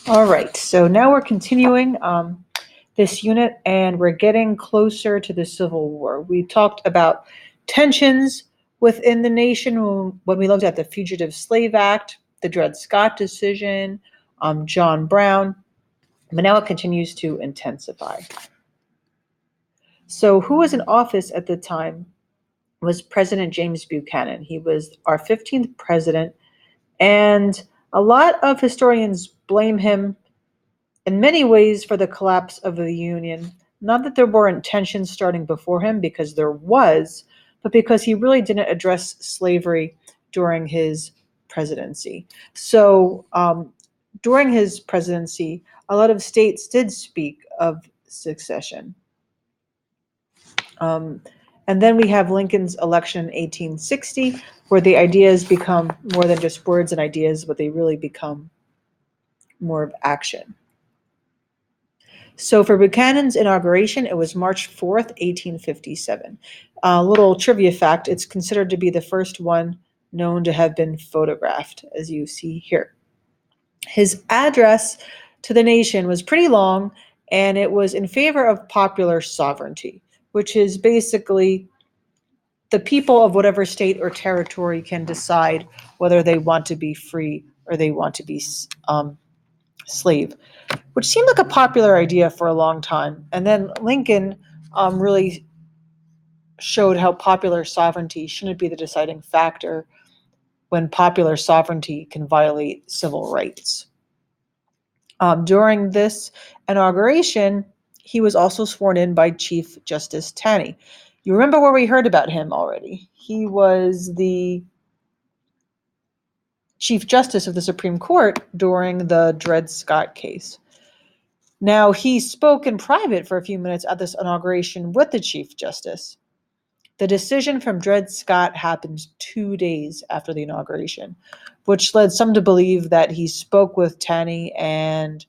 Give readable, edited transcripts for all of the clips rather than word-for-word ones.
All right, so now we're continuing this unit and we're getting closer to the Civil War. We talked about tensions within the nation when we looked at the Fugitive Slave Act, the Dred Scott decision, John Brown, but now it continues to intensify. So, who was in office at the time was President James Buchanan. He was our 15th president, and a lot of historians blame him in many ways for the collapse of the Union. Not that there weren't tensions starting before him, because there was, but because he really didn't address slavery during his presidency. So during his presidency, a lot of states did speak of secession. And then we have Lincoln's election in 1860, where the ideas become more than just words and ideas, but they really become more of action. So for Buchanan's inauguration, it was March 4th, 1857. A little trivia fact, it's considered to be the first one known to have been photographed, as you see here. His address to the nation was pretty long, and it was in favor of popular sovereignty, which is basically the people of whatever state or territory can decide whether they want to be free or they want to be slave, which seemed like a popular idea for a long time. And then Lincoln really showed how popular sovereignty shouldn't be the deciding factor when popular sovereignty can violate civil rights. During this inauguration, he was also sworn in by Chief Justice Taney. You remember where we heard about him already. He was the Chief Justice of the Supreme Court during the Dred Scott case. Now, he spoke in private for a few minutes at this inauguration with the Chief Justice. The decision from Dred Scott happened 2 days after the inauguration, which led some to believe that he spoke with Taney and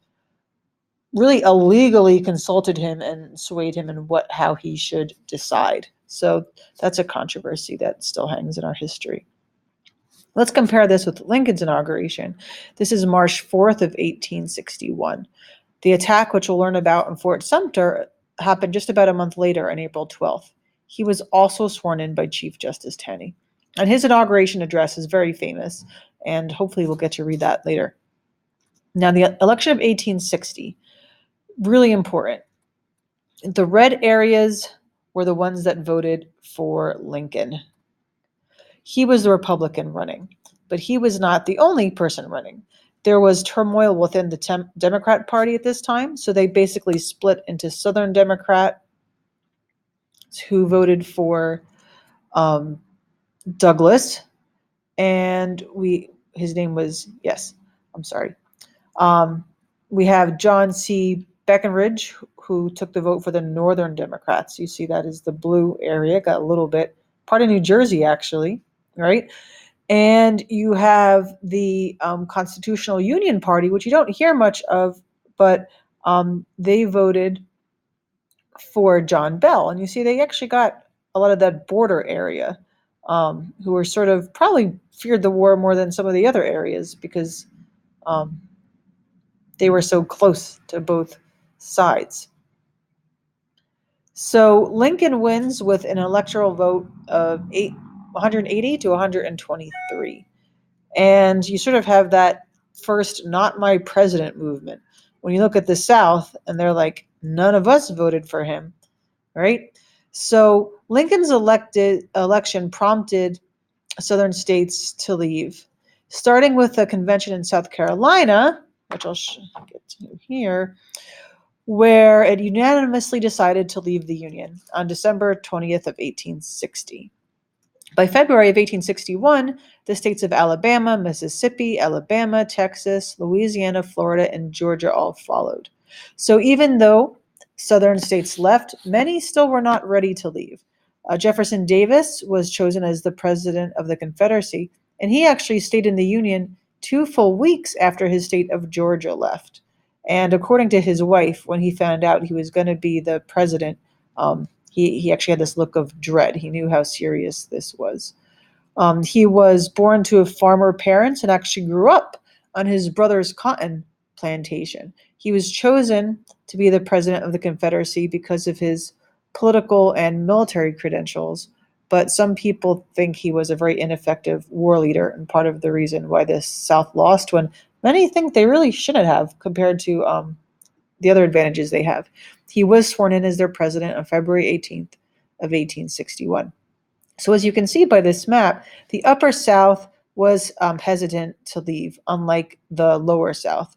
really illegally consulted him and swayed him in how he should decide. So that's a controversy that still hangs in our history. Let's compare this with Lincoln's inauguration. This is March 4th of 1861. The attack, which we'll learn about in Fort Sumter, happened just about a month later on April 12th. He was also sworn in by Chief Justice Taney. And his inauguration address is very famous, and hopefully we'll get to read that later. Now, the election of 1860, really important. The red areas were the ones that voted for Lincoln. He was the Republican running, but he was not the only person running. There was turmoil within the Democrat Party at this time, so they basically split into Southern Democrats who voted for Douglas, and his name was, we have John C. Breckinridge, who took the vote for the Northern Democrats. You see that is the blue area, got a little bit, part of New Jersey actually, right? And you have the Constitutional Union Party, which you don't hear much of, but they voted for John Bell. And you see they actually got a lot of that border area, who were sort of probably feared the war more than some of the other areas because they were so close to both sides. So Lincoln wins with an electoral vote of 180 to 123. And you sort of have that first not my president movement. When you look at the South and they're like, none of us voted for him, right? So Lincoln's election prompted Southern states to leave, starting with a convention in South Carolina, which I'll get to here, where it unanimously decided to leave the Union on December 20th of 1860. By February of 1861, the states of Alabama, Mississippi, Alabama, Texas, Louisiana, Florida, and Georgia all followed. So even though Southern states left, many still were not ready to leave. Jefferson Davis was chosen as the president of the Confederacy, and he actually stayed in the Union 2 full weeks after his state of Georgia left. And according to his wife, when he found out he was going to be the president, he actually had this look of dread. He knew how serious this was. He was born to farmer parents and actually grew up on his brother's cotton plantation. He was chosen to be the president of the Confederacy because of his political and military credentials, but some people think he was a very ineffective war leader and part of the reason why the South lost, when many think they really shouldn't have compared to the other advantages they have. He was sworn in as their president on February 18th of 1861. So as you can see by this map, the upper South was hesitant to leave, unlike the lower South,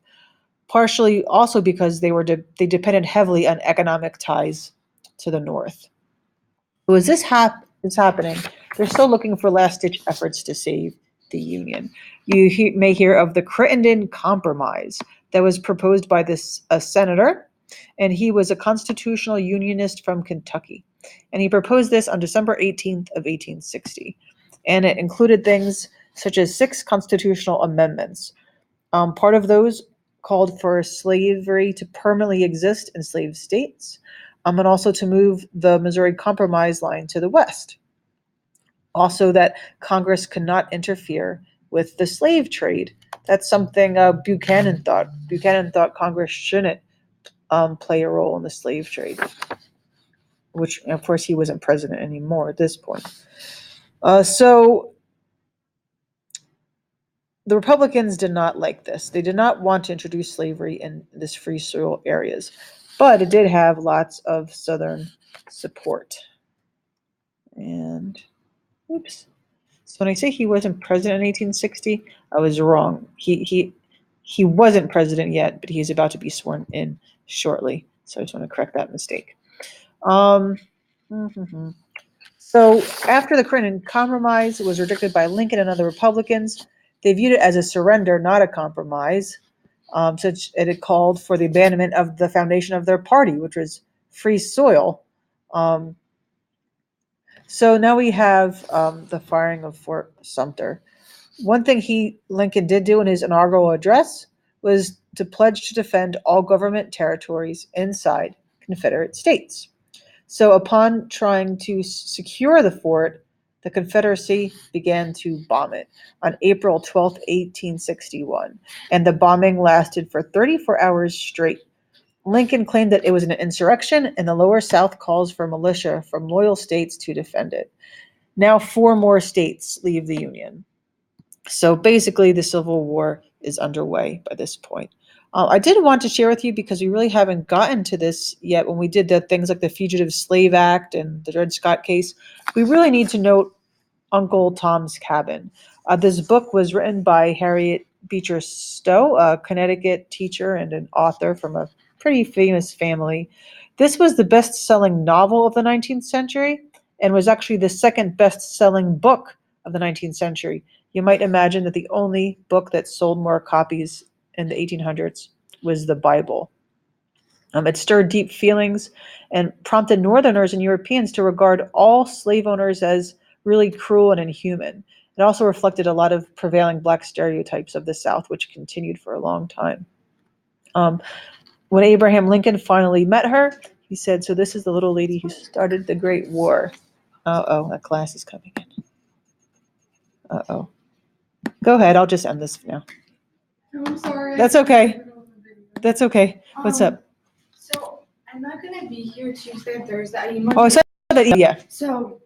partially also because they depended heavily on economic ties to the North. So as this is happening, they're still looking for last-ditch efforts to save the Union. You may hear of the Crittenden Compromise that was proposed by a senator, and he was a constitutional unionist from Kentucky. And he proposed this on December 18th of 1860. And it included things such as 6 constitutional amendments. Part of those called for slavery to permanently exist in slave states, and also to move the Missouri Compromise line to the west. Also, that Congress could not interfere with the slave trade. That's something Buchanan thought. Buchanan thought Congress shouldn't play a role in the slave trade, which, of course, he wasn't president anymore at this point. So the Republicans did not like this. They did not want to introduce slavery in this free soil areas, but it did have lots of Southern support. And, oops. So when I say he wasn't president in 1860, I was wrong. He wasn't president yet, but he's about to be sworn in shortly. So I just want to correct that mistake. So after the Crittenden Compromise was rejected by Lincoln and other Republicans, they viewed it as a surrender, not a compromise. Such it called for the abandonment of the foundation of their party, which was free soil. So now we have the firing of Fort Sumter. One thing Lincoln did do in his inaugural address was to pledge to defend all government territories inside Confederate states. So upon trying to secure the fort, the Confederacy began to bomb it on April 12, 1861, and the bombing lasted for 34 hours straight. Lincoln claimed that it was an insurrection, and the lower South calls for militia from loyal states to defend it. Now 4 more states leave the Union. So basically, the Civil War is underway by this point. I did want to share with you, because we really haven't gotten to this yet when we did the things like the Fugitive Slave Act and the Dred Scott case, we really need to note Uncle Tom's Cabin. This book was written by Harriet Beecher Stowe, a Connecticut teacher and an author from a pretty famous family. This was the best-selling novel of the 19th century and was actually the second best-selling book of the 19th century. You might imagine that the only book that sold more copies in the 1800s was the Bible. It stirred deep feelings and prompted Northerners and Europeans to regard all slave owners as really cruel and inhuman. It also reflected a lot of prevailing Black stereotypes of the South, which continued for a long time. When Abraham Lincoln finally met her, he said, "So this is the little lady who started the Great War." Uh-oh, that class is coming in. Uh-oh. Go ahead, I'll just end this now. I'm sorry. That's okay. That's okay. What's up? So I'm not gonna be here Tuesday and Thursday. Oh, I said that. Yeah. So